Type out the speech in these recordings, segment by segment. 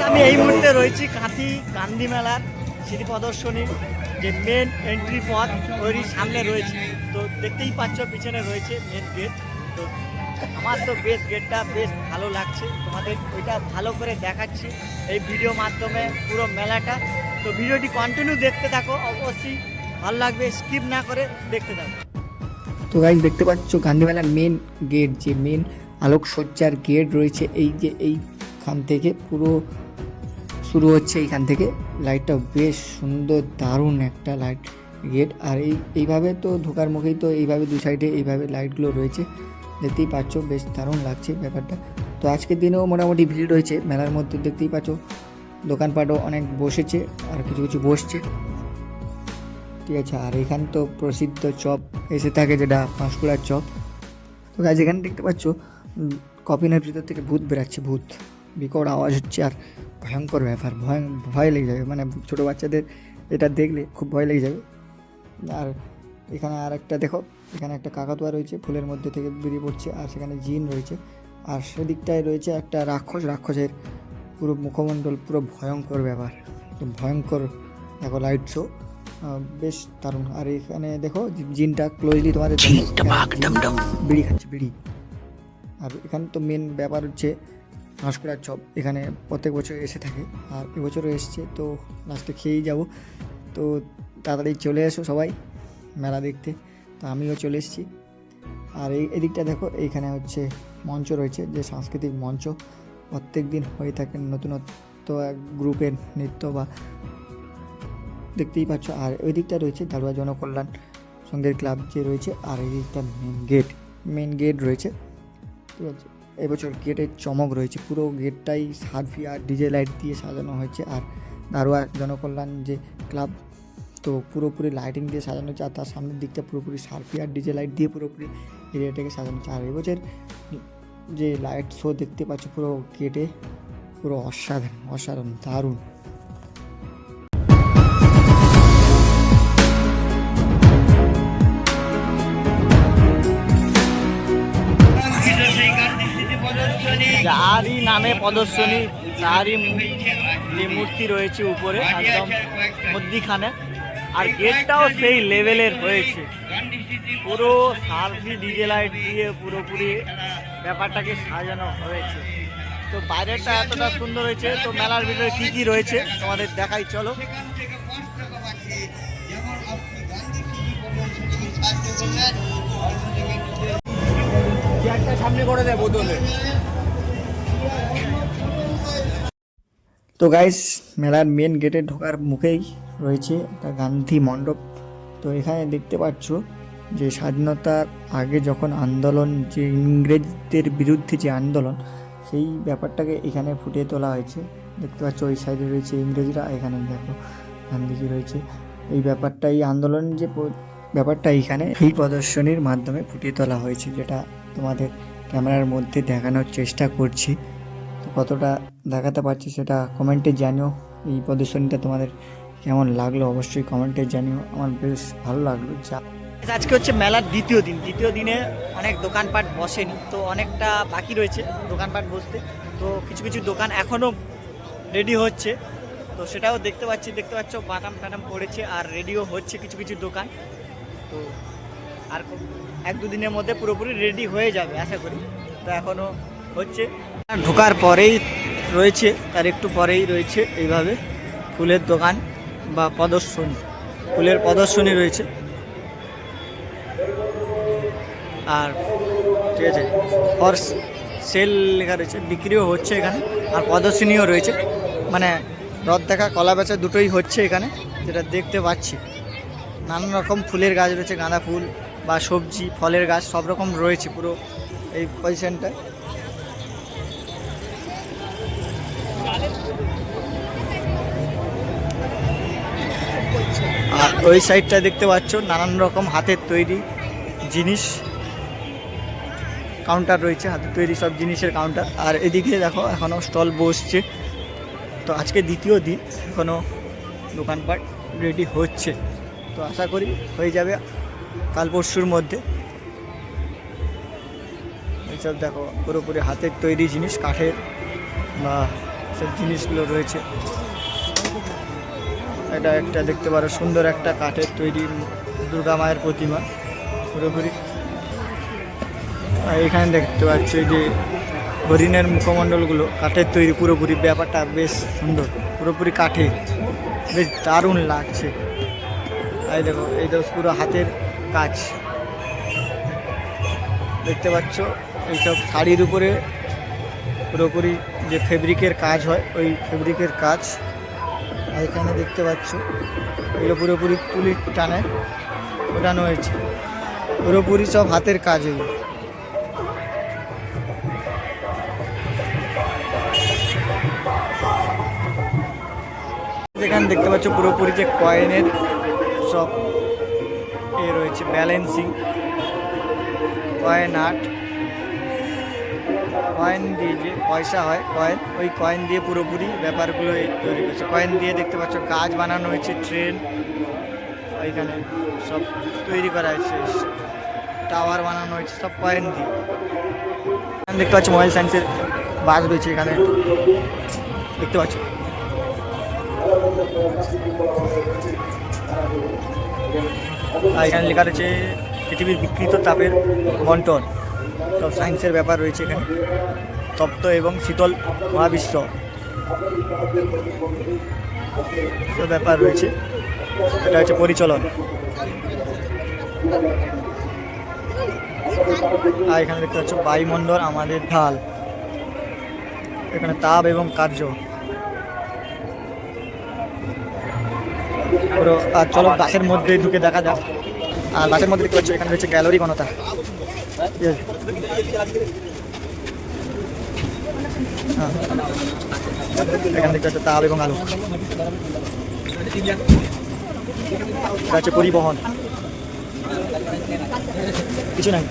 আমি এই মুহূর্তে রয়েছি কাঁথি গান্ধী মেলার স্মৃতি প্রদর্শনীর যে মেন এন্ট্রি পথ ওই সামনে রয়েছে। তো দেখতেই পাচ্ছ পিছনে রয়েছে মেন গেট। তো আমার তো বেশ গেটটা বেশ ভালো লাগছে, তোমাদের ওইটা ভালো করে দেখাচ্ছি এই ভিডিও মাধ্যমে পুরো মেলাটা। তো ভিডিওটি কন্টিনিউ দেখতে থাকো, অবশ্যই ভালো লাগবে, স্কিপ না করে দেখতে থাকো। তো গাইজ দেখতে পাচ্ছ গান্ধী মেলার মেন গেট, যে মেন আলোকসজ্জার গেট রয়েছে এই যে এইখান থেকে পুরো শুরু হচ্ছে। এইখান থেকে লাইটটা বেশ সুন্দর, দারুণ একটা লাইট গেট। আর এইভাবে তো ঢোকার মুখেই তো এইভাবে দু সাইডে এইভাবে লাইটগুলো রয়েছে, দেখতেই পাচ্ছ বেশ দারুণ লাগছে ব্যাপারটা। তো আজকের দিনেও মোটামুটি ভিড় রয়েছে মেলার মধ্যে, দেখতেই পাচ্ছ দোকানপাটও অনেক বসেছে আর কিছু কিছু বসছে, ঠিক আছে। আর এখানে তো প্রসিদ্ধ চপ এসে থাকে, যেটা পাঁশকুড়ার চপ। তো গাইজ এখানে দেখতে পাচ্ছ কফিনের ভিতর থেকে ভূত বেরাচ্ছে, ভূত বিকট আওয়াজ হচ্ছে আর ভয়ঙ্কর ব্যাপার, ভয় লেগে যাবে, মানে ছোটো বাচ্চাদের এটা দেখলে খুব ভয় লেগে যাবে। আর এখানে আর একটা দেখো, এখানে একটা কাকাতুয়া রয়েছে ফুলের মধ্যে থেকে বেরিয়ে পড়ছে, আর সেখানে জিন রয়েছে। আর সেদিকটায় রয়েছে একটা রাক্ষসের পুরো মুখমণ্ডল, পুরো ভয়ঙ্কর ব্যাপার, তো ভয়ঙ্কর দেখো লাইট শো, বেশ দারুণ। আর এখানে দেখো জিনটা ক্লোজলি তোমাদের বিড়ি খাচ্ছে, বিড়ি। আর এখানে তো মেন ব্যাপার হচ্ছে পাঁশকুড়ার চপ, এখানে প্রত্যেক বছর এসে থাকে, আর এবছরও এসছে, তো লাস্টে খেয়েই যাব। তো তাড়াতাড়ি চলে এসো সবাই মেলা দেখতে। তো আমিও চলে এসেছি। আর এদিকটা দেখো, এইখানে হচ্ছে মঞ্চ রয়েছে, যে সাংস্কৃতিক মঞ্চ প্রত্যেক দিন হয়ে থাকে, নতুনত্ব এক গ্রুপের নৃত্য বা দেখতেই পাচ্ছ। আর ওই দিকটা রয়েছে দারুয়া জনকল্যাণ সংঘের ক্লাব যে রয়েছে, আর এই দিকটা মেন গেট রয়েছে, ঠিক আছে। এবছর গেটের চমক রয়েছে, পুরো গেটটাই সার্ফি আর ডিজে লাইট দিয়ে সাজানো হয়েছে। আর দারুয়া জনকল্যাণ যে ক্লাব, তো পুরোপুরি লাইটিং দিয়ে সাজানো হচ্ছে, আর তার সামনের দিকটা পুরোপুরি সার্ফি আর ডিজে লাইট দিয়ে পুরোপুরি এরিয়াটাকে সাজানো হচ্ছে। আর এবছর যে লাইট শো দেখতে পাচ্ছ পুরো গেটে, পুরো অসাধারণ দারুণ। যারই নামে প্রদর্শনী, তারই যে মূর্তি রয়েছে উপরে একদম মধ্যিখানে। আর গেটটাও সেই লেভেলের হয়েছে, পুরো সার্ফি ডিজে লাইট দিয়ে পুরোপুরি ব্যাপারটাকে সাজানো হয়েছে। তো বাইরেটা এতটা সুন্দর হয়েছে। তো মেলার ভিতরে কি কি রয়েছে তোমাদের দেখাই, চলো। সামনে করে দেয় বোতলে। তো গাইস মেলার মেন গেটে ঢোকার মুখেই রয়েছে একটা গান্ধী মণ্ডপ। তো এখানে দেখতে পাচ্ছ যে স্বাধীনতার আগে যখন আন্দোলন, যে ইংরেজদের বিরুদ্ধে যে আন্দোলন, সেই ব্যাপারটাকে এখানে ফুটিয়ে তোলা হয়েছে। দেখতে পাচ্ছ ওই সাইডে রয়েছে ইংরেজরা, এখানে দেখো গান্ধীজি রয়েছে। এই ব্যাপারটা, এই আন্দোলন যে ব্যাপারটা এখানে এই প্রদর্শনীর মাধ্যমে ফুটিয়ে তোলা হয়েছে, যেটা তোমাদের ক্যামেরার মধ্যে দেখানোর চেষ্টা করছি। তো কতটা দেখাতে পারছি সেটা কমেন্টে জানিও। এই প্রদর্শনীটা তোমাদের কেমন লাগলো অবশ্যই কমেন্টে জানিও, আমার বেশ ভালো লাগলো। আজকে হচ্ছে মেলার দ্বিতীয় দিনে অনেক দোকানপাট বসেনি, তো অনেকটা বাকি রয়েছে দোকানপাট বসতে। তো কিছু কিছু দোকান এখনও রেডি হচ্ছে, তো সেটাও দেখতে পাচ্ছ বাটাম টাটাম পড়েছে আর রেডিও হচ্ছে কিছু কিছু দোকান। তো আর এক দুদিনের মধ্যে পুরোপুরি রেডি হয়ে যাবে আশা করি। তো এখনও হচ্ছে, ঢোকার পরেই রয়েছে, তার একটু পরেই রয়েছে এইভাবে ফুলের দোকান বা ফুলের প্রদর্শনী রয়েছে। আর ঠিক আছে, ফর সেল লেখা রয়েছে, বিক্রিও হচ্ছে এখানে, আর প্রদর্শনীও রয়েছে, মানে রথ দেখা কলা বেচা দুটোই হচ্ছে এখানে, যেটা দেখতে পাচ্ছি। নানান রকম ফুলের গাছ রয়েছে, গাঁদা ফুল বা সবজি ফলের গাছ সব রকম রয়েছে পুরো এই পজিশনটায়। আর ওই সাইডটা দেখতে পাচ্ছ নানান রকম হাতের তৈরি জিনিস, কাউন্টার রয়েছে, হাতের তৈরি সব জিনিসের কাউন্টার। আর এদিকে দেখো এখনও স্টল বসছে। তো আজকে দ্বিতীয় দিন, এখনও দোকানপাট রেডি হচ্ছে, তো আশা করি হয়ে যাবে কাল পরশুর মধ্যে। এইসব দেখো পুরোপুরি হাতের তৈরি জিনিস, কাঠের বা সব জিনিসগুলো রয়েছে। এটা একটা দেখতে পারো সুন্দর একটা কাঠের তৈরি দুর্গা মায়ের প্রতিমা পুরোপুরি। আর এখানে দেখতে পাচ্ছ এই যে হরিণের মুখমণ্ডলগুলো কাঠের তৈরি পুরোপুরি, ব্যাপারটা বেশ সুন্দর, পুরোপুরি কাঠে, বেশ দারুণ লাগছে। এই দেখো এই তো পুরো হাতের কাজ দেখতে পাচ্ছ, এইসব শাড়ির উপরে পুরোপুরি যে ফেব্রিকের কাজ হয় ওই ফেব্রিকের কাজ। আর এখানে দেখতে পাচ্ছ এগুলো পুরোপুরি তুলির টানে ওঠানো হয়েছে, পুরোপুরি সব হাতের কাজ এগুলো। এখানে দেখতে পাচ্ছ পুরোপুরি যে কয়েনের সব রয়েছে, ব্যালেন্সিং কয়েন আর্ট, কয়েন দিয়ে যে পয়সা হয় কয়েন, ওই কয়েন দিয়ে পুরোপুরি ব্যাপারগুলো তৈরি করেছে। কয়েন দিয়ে দেখতে পাচ্ছ গাছ বানানো হয়েছে, ট্রেন ওইখানে সব তৈরি করা হয়েছে, টাওয়ার বানানো হয়েছে সব কয়েন দিয়ে। এখানে দেখতে পাচ্ছ মোবাইল সায়েন্সের বাস রয়েছে, এখানে দেখতে পাচ্ছ। আর এখানে লেখা রয়েছে পৃথিবীর বিকৃত তাপের বন্টন, সব সায়েন্সের ব্যাপার রয়েছে এখানে, তপ্ত এবং শীতল মহাবিশ্ব সব ব্যাপার রয়েছে। এটা হচ্ছে পরিচলন। আর এখানে দেখতে পাচ্ছ বায়ুমণ্ডল আমাদের ঢাল, এখানে তাপ এবং কার্য পুরো। আর চলো বাসের মধ্যে ঢুকে দেখা যাক। আর বাসের মধ্যে দেখতে পাচ্ছ এখানে রয়েছে গ্যালারি গণতা, এখানে দেখতে পাচ্ছ তাপ এবং আলো, এটা হচ্ছে পরিবহন, কিছু নাই।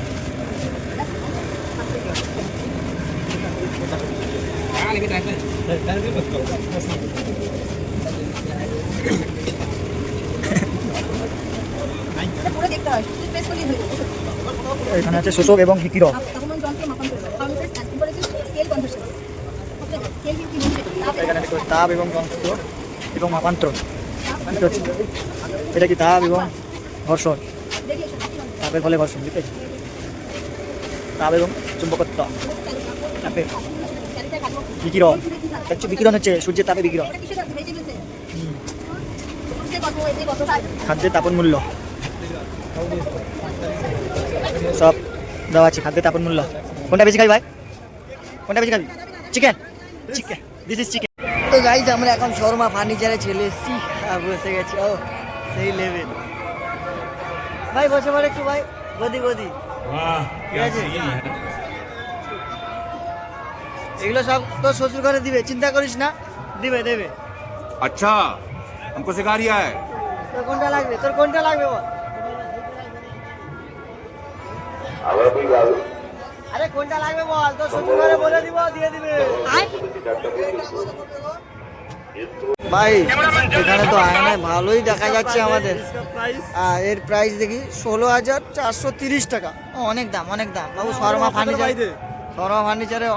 এখানে আছে শোষক এবং বিকিরক, এখানে দেখো তাপ এবং যন্ত্র এবং মাপান্তর, এটা কি তাপ এবং ঘর্ষণ, তাপের ফলে ঘর্ষণ, ঠিক আছে, তাপ এবং চুম্বকত্ব, তাপের বিকিরণ, বিকিরণ হচ্ছে সূর্যের তাপে বিকিরণ, খাদ্যের তাপন মূল্য সব দেওয়া আছে। খাদ্যের তাপন মূল্য কোনটা বেশি খাবি ভাই, কোনটা বেশি খাবি? Chicken, chicken, this is chicken. তো গাইজ আমরা এখন শর্মা ফার্নিচারে চলে এসেছি, বসে গেছি। ও সেই লেভেল ভাই, বসে পড়ে একটু ভাই, গদি গদি, ঠিক আছে। এগুলো সব তো শ্বশুর ঘরে দিবে, চিন্তা করিস না, দিবে দেবে। अच्छा हमको सिखा रिया है। তোর কোনটা লাগবে, তোর কোনটা লাগবে বল? আরে কোনটা লাগবে বল, তোর শ্বশুর ঘরে বলে দিব, দিয়ে দিবে ভাই। এখানে তো আয়নায় ভালোই দেখা যাচ্ছে আমাদের। এর প্রাইস দেখি 16,430 টাকা। অনেক দাম, অনেক দাম বাবু। শর্মা ফার্নিচার, শর্মা ফার্নিচারে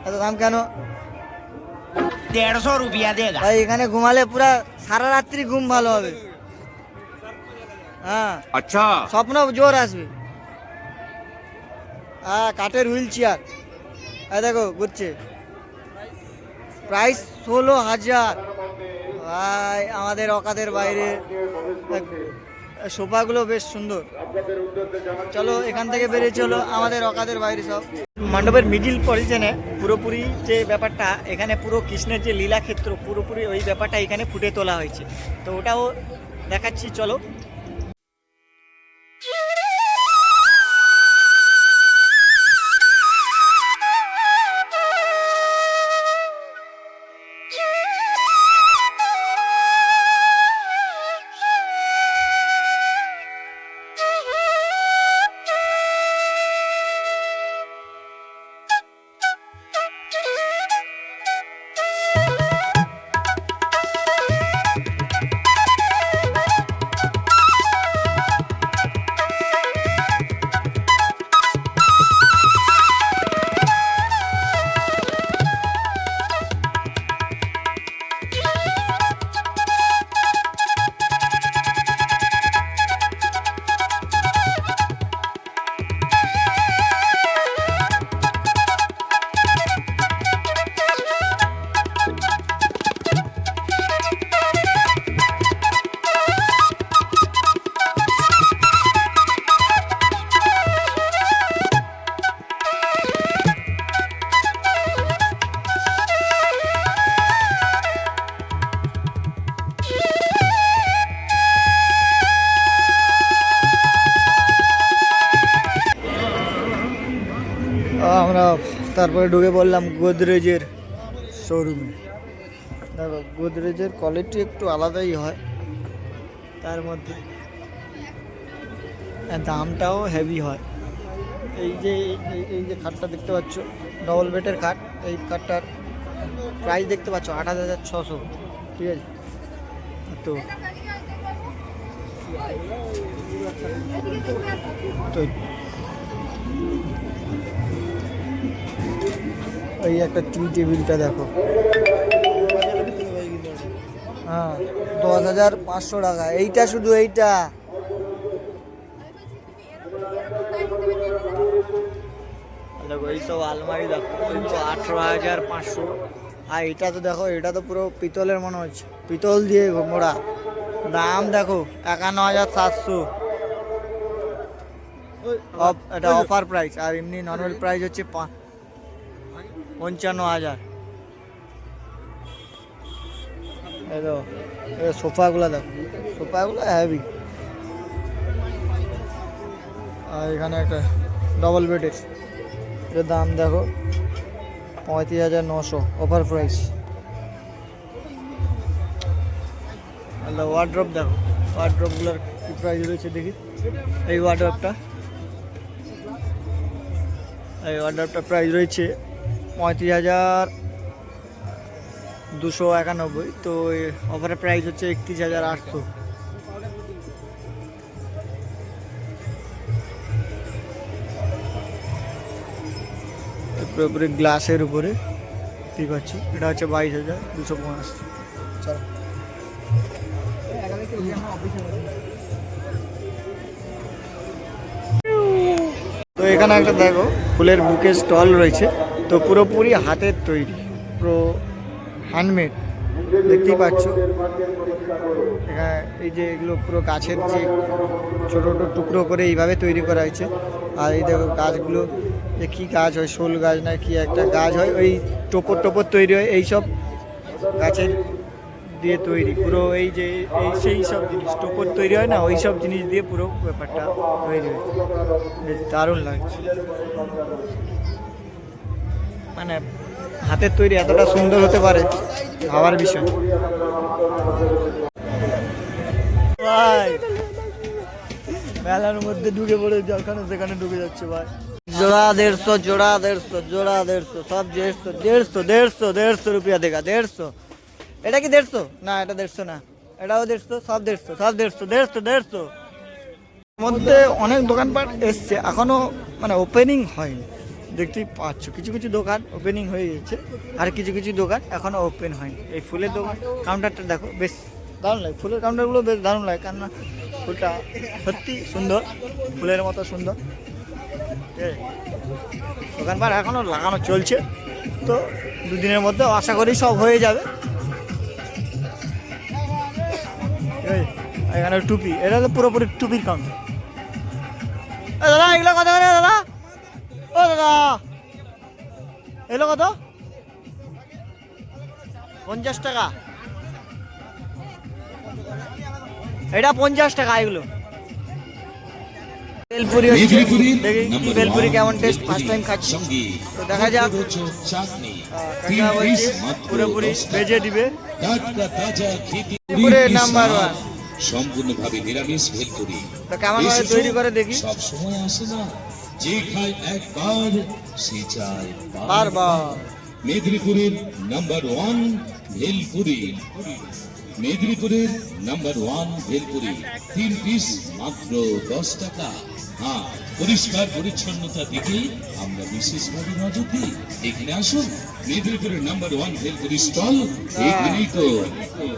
এত দাম কেন? 150 रुपया देगा। ভাই এখানে ঘুমালে পুরা সারা রাত্রি ঘুম ভালো হবে। হ্যাঁ अच्छा স্বপ্ন জোর আসবে। হ্যাঁ কাঠের হুইল চেয়ার, দেখো ঘুরছে। প্রাইস 16,000 ভাই, আমাদের অকাতের বাইরে। সোফাগুলো বেশ সুন্দর। চলো এখান থেকে বেরিয়ে চলো, আমাদের অকাতের বাইরে সব। মণ্ডপের মিডিল পজিশনে পুরোপুরি যে ব্যাপারটা, এখানে পুরো কৃষ্ণের যে লীলাক্ষেত্র পুরোপুরি ওই ব্যাপারটা এখানে ফুটে তোলা হয়েছে, তো ওটাও দেখাচ্ছি চলো। তারপরে ঢুকে পড়লাম গোদরেজের শোরুমে। দেখো গোদরেজের কোয়ালিটি একটু আলাদাই হয়, তার মধ্যে দামটাও হেভি হয়। এই যে খাটটা দেখতে পাচ্ছ, ডবল বেডের খাট, এই খাটটার প্রাইস দেখতে পাচ্ছ ৮,৬০০, ঠিক আছে। তো এই একটা টি টেবিলটা দেখো, হ্যাঁ ১০,৫০০ টাকা এইটা, শুধু এইটা। দেখো এইসব আলমারি দেখো, ১৮,৫০০। আর এটা তো দেখো, এটা তো পুরো পিতলের মনে হচ্ছে, পিতল দিয়ে মোড়া। দাম দেখো ৫১,৭০০। এটা অফার প্রাইস, আর এমনি নর্মাল প্রাইস হচ্ছে ৫৫,০০০। এই দেখো সোফাগুলো দেখো, সোফাগুলো হেভি। আর এখানে একটা ডবল বেডের, এটার দাম দেখো ৩৫,৯০০, অফার প্রাইস। ওয়ার্ড্রপ দেখো, ওয়ার্ড্রপগুলোর কি প্রাইস রয়েছে দেখি। এই ওয়ার্ড্রপটা প্রাইস রয়েছে ৩৫,২৯১। তো অফারের প্রাইস হচ্ছে ৩১,৮০০। পুরোপুরি গ্লাসের উপরে, ঠিক আছে। এটা হচ্ছে ২২,২৫০। চলো তো এখানে একটা দেখো ফুলের বুকে স্টল রয়েছে, তো পুরোপুরি হাতের তৈরি, পুরো হ্যান্ডমেড, দেখতেই পাচ্ছ। এখানে এই যে এগুলো পুরো গাছের যে ছোটো ছোটো টুকরো করে এইভাবে তৈরি করা হয়েছে। আর এই দেখো গাছগুলো, যে কী গাছ হয়, শোল গাছ না কি একটা গাছ হয়, ওই টোপর টোপর তৈরি হয়, এইসব গাছের দিয়ে তৈরি পুরো। এই যে সেই সব জিনিস টোপর তৈরি হয় না, ওই সব জিনিস দিয়ে পুরো ব্যাপারটা তৈরি হয়েছে। বেশ দারুণ লাগছে, মানে হাতের তৈরি এতটা সুন্দর হতে পারে, ভাবার বিষয়। ভাই মেলার মধ্যে ঢুকে পড়ে যেখানে সেখানে ঢুকে যাচ্ছে ভাই। জোড়া ১৫০, জোড়া ১৫০, জোড়া ১৫০, সব ১৫০ রুপিয়া দেখা, ১৫০। এটা কি ১৫০? না এটা ১৫০ না, এটাও ১৫০, সব ১৫০। মধ্যে অনেক দোকানপাট এসছে, এখনো মানে ওপেনিং হয়নি, দেখতেই পাচ্ছ। কিছু কিছু দোকান ওপেনিং হয়ে গেছে, আর কিছু কিছু দোকান এখনো ওপেন হয়নি। এই ফুলের দোকান কাউন্টারটা দেখো, বেশ দারুণ লাগে। ফুলের কাউন্টারগুলো বেশ দারুণ লাগে, কেননা ফুলটা সত্যি সুন্দর, ফুলের মতো সুন্দর। দোকানপাট এখনো লাগানো চলছে, তো দুদিনের মধ্যে আশা করি সব হয়ে যাবে। এখানে টুপি, এটা তো পুরোপুরি টুপির কাউন্টার। দাদা এগুলো কত করে দাদা? ও দাদা এগুলো কত? ৫০ টাকা। এটা ৫০ টাকা এগুলো। বেলপুরি হচ্ছে, দেখি বেলপুরি কেমন টেস্ট, ফার্স্ট টাইম খাচ্ছি, তো দেখা যাক। কাকা বলছে পুরোপুরি ভেজে দিবে। নাম্বার ১ সম্পূর্ণভাবে নিরামিষ ভেলপুরি। তো কেমন ভাবে তৈরি করে দেখি। সব সময় আসে না, যে খায় একবার সে চায় বারবার। মেদিনীপুরের নাম্বার ১ ভেলপুরি, মেদিনীপুরের নাম্বার ১ ভেলপুরি, ৩ পিস মাত্র ১০ টাকা। হ্যাঁ, পরিষ্কার পরিচ্ছন্নতা দেখে আমরা বিশেষভাবে নজর দিই। এখানে আসুন, মেদিনীপুরের নাম্বার ১ ভেলপুরি স্টল, এখানেই তো।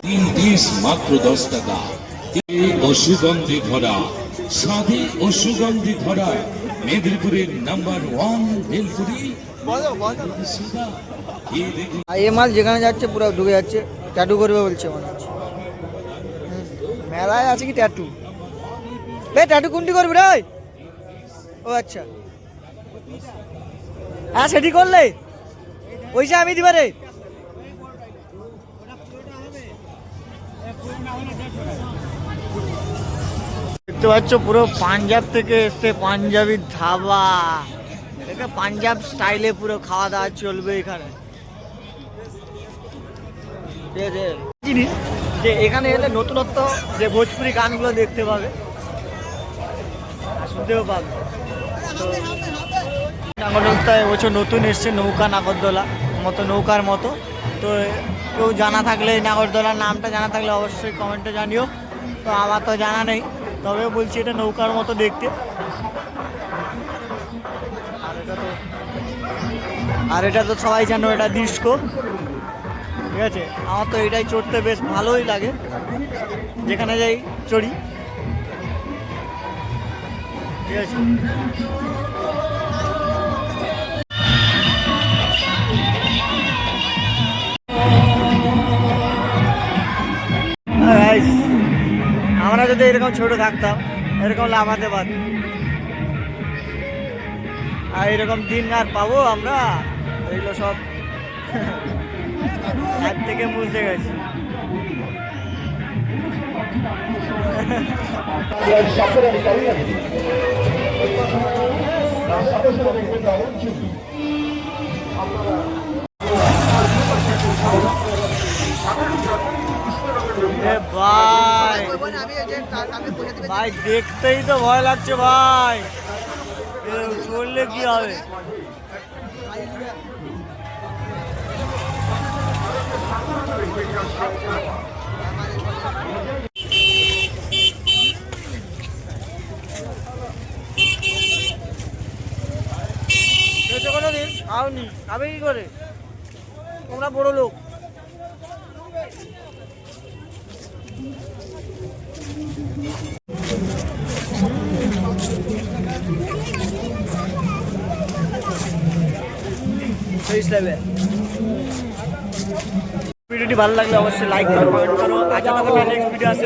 ৩ পিস মাত্র ১০ টাকা। অসুগন্ধি ভরা, স্বাদে অসুগন্ধি ভরা মেদিনীপুরের নাম্বার ১ ভেলপুরি। এ মাল যেখানে যাচ্ছে পুরো ঢুকে যাচ্ছে, ট্যাটু করবে বলছে মনে হচ্ছে। মেলায় আছে কি ট্যাটু? ট্যাটু কোনটি করবি রে? ও আচ্ছা, হ্যাঁ সেটি করলে পয়সা আমি দিবা রে। দেখতে পাচ্ছ পুরো পাঞ্জাব থেকে এসছে, পাঞ্জাবি ধাবা। এটা পাঞ্জাব স্টাইলে পুরো খাওয়া দাওয়া চলবে এখানে। ঠিক আছে, জিনিস যে এখানে এলে নতুনত্ব যে ভোজপুরি গানগুলো দেখতে পাবে আর শুনতেও পাবে। তো নাগরদোলা এবছর নতুন এসছে নৌকা নাগরদোলা মতো, নৌকার মতো। তো কেউ জানা থাকলে নাগরদোলার নামটা জানা থাকলে অবশ্যই কমেন্টে জানিও। তো আমার তো জানা নেই, তবে বলছি এটা নৌকার মতো দেখতে। আর এটা তো সবাই জানো এটা ডিস্কো। ঠিক আছে, আমার তো এটাই চড়তে বেশ ভালোই লাগে, যেখানে যাই চড়ি। ঠিক আছে, আমরা যদি এরকম ছোট থাকতাম এরকম লাফাতে পারি, আর এরকম দিন আর পাবো আমরা? এগুলো সব হাত থেকে মুছে গেছে। ভাই ভাই দেখতেই তো ভয় লাগছে ভাই, চললে কি হবে? কোনোদিন খাওনি, খাবে কি করে? তোমরা বড় লোক। ভিডিওটি ভালো লাগলে অবশ্যই লাইক করো, কমেন্ট করো। আজ নেক্সট ভিডিও আসছে।